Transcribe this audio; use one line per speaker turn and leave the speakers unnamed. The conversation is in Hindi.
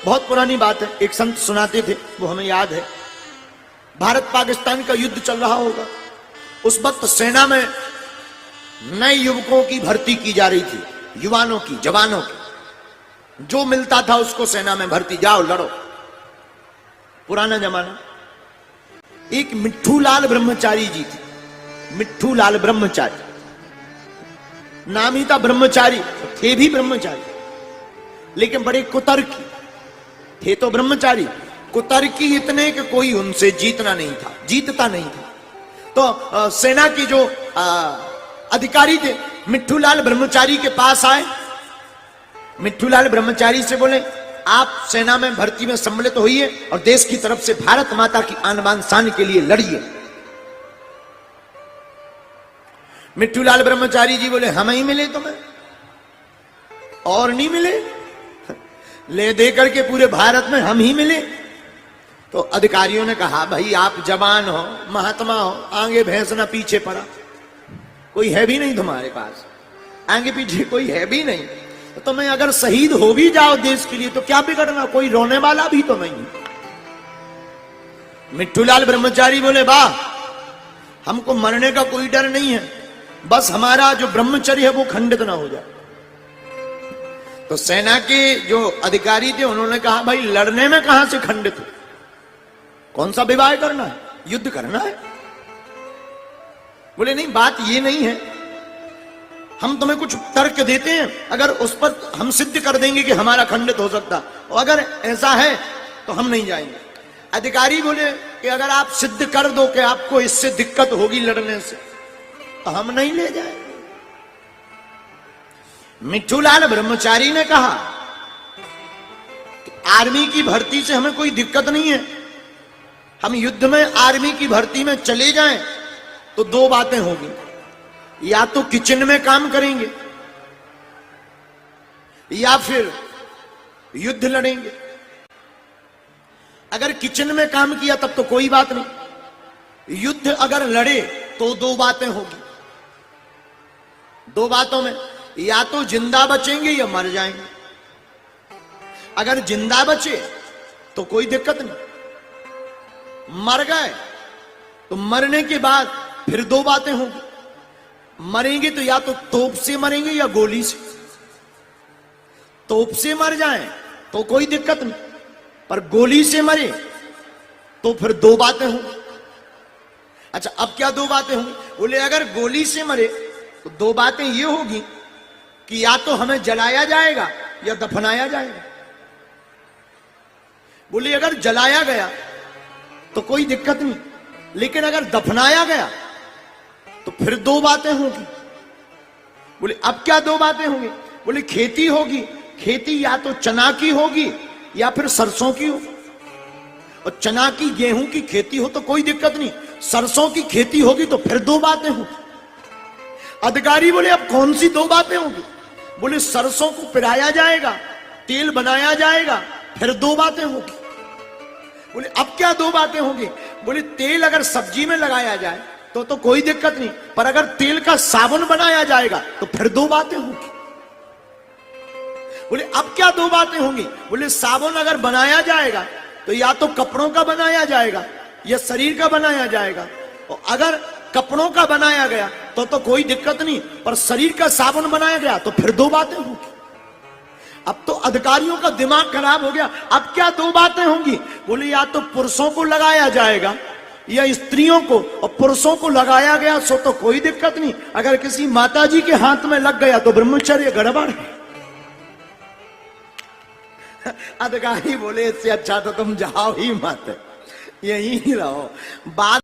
बहुत पुरानी बात है, एक संत सुनाते थे, वो हमें याद है। भारत पाकिस्तान का युद्ध चल रहा होगा, उस वक्त सेना में नए युवकों की भर्ती की जा रही थी, युवानों की, जवानों की। जो मिलता था उसको सेना में भर्ती, जाओ लड़ो। पुराना जमाना। एक मिट्ठू लाल ब्रह्मचारी जी थे, मिट्ठू लाल ब्रह्मचारी, नाम ही था ब्रह्मचारी, थे भी ब्रह्मचारी, लेकिन बड़े कुतर्की थे। तो ब्रह्मचारी कुतर्की इतने कि कोई उनसे जीतना नहीं था, जीतता नहीं था। तो सेना की जो अधिकारी थे, मिट्ठू लाल ब्रह्मचारी के पास आए। मिट्ठू लाल ब्रह्मचारी से बोले, आप सेना में भर्ती में सम्मिलित होइए और देश की तरफ से भारत माता की आन बान शान के लिए लड़िए। मिट्ठू लाल ब्रह्मचारी जी बोले, हम ही मिले तुम्हें और नहीं मिले? ले दे करके पूरे भारत में हम ही मिले? तो अधिकारियों ने कहा, भाई आप जवान हो, महात्मा हो, आगे भैंस ना पीछे पड़ा, कोई है भी नहीं तुम्हारे पास, आगे पीछे कोई है भी नहीं, तो तुम्हें अगर शहीद हो भी जाओ देश के लिए तो क्या बिगड़ना, कोई रोने वाला भी तो नहीं। मिट्ठू लाल ब्रह्मचारी बोले, वाह, हमको मरने का कोई डर नहीं है, बस हमारा जो ब्रह्मचर्य है वो खंडित ना हो जाए। तो सेना के जो अधिकारी थे उन्होंने कहा, भाई लड़ने में कहां से खंडित हो, कौन सा विवाह करना है, युद्ध करना है? बोले, नहीं, बात ये नहीं है, हम तुम्हें कुछ तर्क देते हैं, अगर उस पर हम सिद्ध कर देंगे कि हमारा खंडित हो सकता, और अगर ऐसा है तो हम नहीं जाएंगे। अधिकारी बोले कि अगर आप सिद्ध कर दो कि आपको इससे दिक्कत होगी लड़ने से, तो हम नहीं ले जाएंगे। मिट्ठू लाल ब्रह्मचारी ने कहा कि आर्मी की भर्ती से हमें कोई दिक्कत नहीं है, हम युद्ध में आर्मी की भर्ती में चले जाएं तो दो बातें होगी, या तो किचन में काम करेंगे या फिर युद्ध लड़ेंगे। अगर किचन में काम किया तब तो कोई बात नहीं, युद्ध अगर लड़े तो दो बातें होगी। दो बातों में या तो जिंदा बचेंगे या मर जाएंगे। अगर जिंदा बचे तो कोई दिक्कत नहीं, मर गए तो मरने के बाद फिर दो बातें होंगी। मरेंगे तो या तो तोप से मरेंगे या गोली से। तोप से मर जाएं तो कोई दिक्कत नहीं, पर गोली से मरे तो फिर दो बातें होंगी। अच्छा, अब क्या दो बातें होंगी? बोले, अगर गोली से मरे तो दो बातें ये होगी कि या तो हमें जलाया जाएगा या दफनाया जाएगा। बोले, अगर जलाया गया तो कोई दिक्कत नहीं, लेकिन अगर दफनाया गया तो फिर दो बातें होगी। बोले, अब क्या दो बातें होंगी? बोले, खेती होगी, खेती या तो चना की होगी या फिर सरसों की होगी। और चना की, गेहूं की खेती हो तो कोई दिक्कत नहीं, सरसों की खेती होगी तो फिर दो बातें होगी। अधिकारी बोले, अब कौन सी दो बातें होगी? बोले, सरसों को पिराया जाएगा, तेल बनाया जाएगा, फिर दो बातें होगी। बोले, अब क्या दो बातें होंगी? बोले, तेल अगर सब्जी में लगाया जाए तो कोई दिक्कत नहीं, पर अगर तेल का साबुन बनाया जाएगा तो फिर दो बातें होंगी। बोले, अब क्या दो बातें होंगी? बोले, साबुन अगर बनाया जाएगा तो या तो कपड़ों का बनाया जाएगा या शरीर का बनाया जाएगा, और अगर कपड़ों का बनाया गया तो कोई दिक्कत नहीं, पर शरीर का साबुन बनाया गया तो फिर दो बातें होंगी। अब तो अधिकारियों का दिमाग खराब हो गया, अब क्या दो बातें होंगी? बोले, या तो पुरुषों को लगाया जाएगा या स्त्रियों को, और पुरुषों को लगाया गया सो तो कोई दिक्कत नहीं, अगर किसी माताजी के हाथ में लग गया तो ब्रह्मचर्य गड़बड़ है। अधिकारी बोले, इससे अच्छा तो तुम जाओ ही मत, यहीं रहो। बाद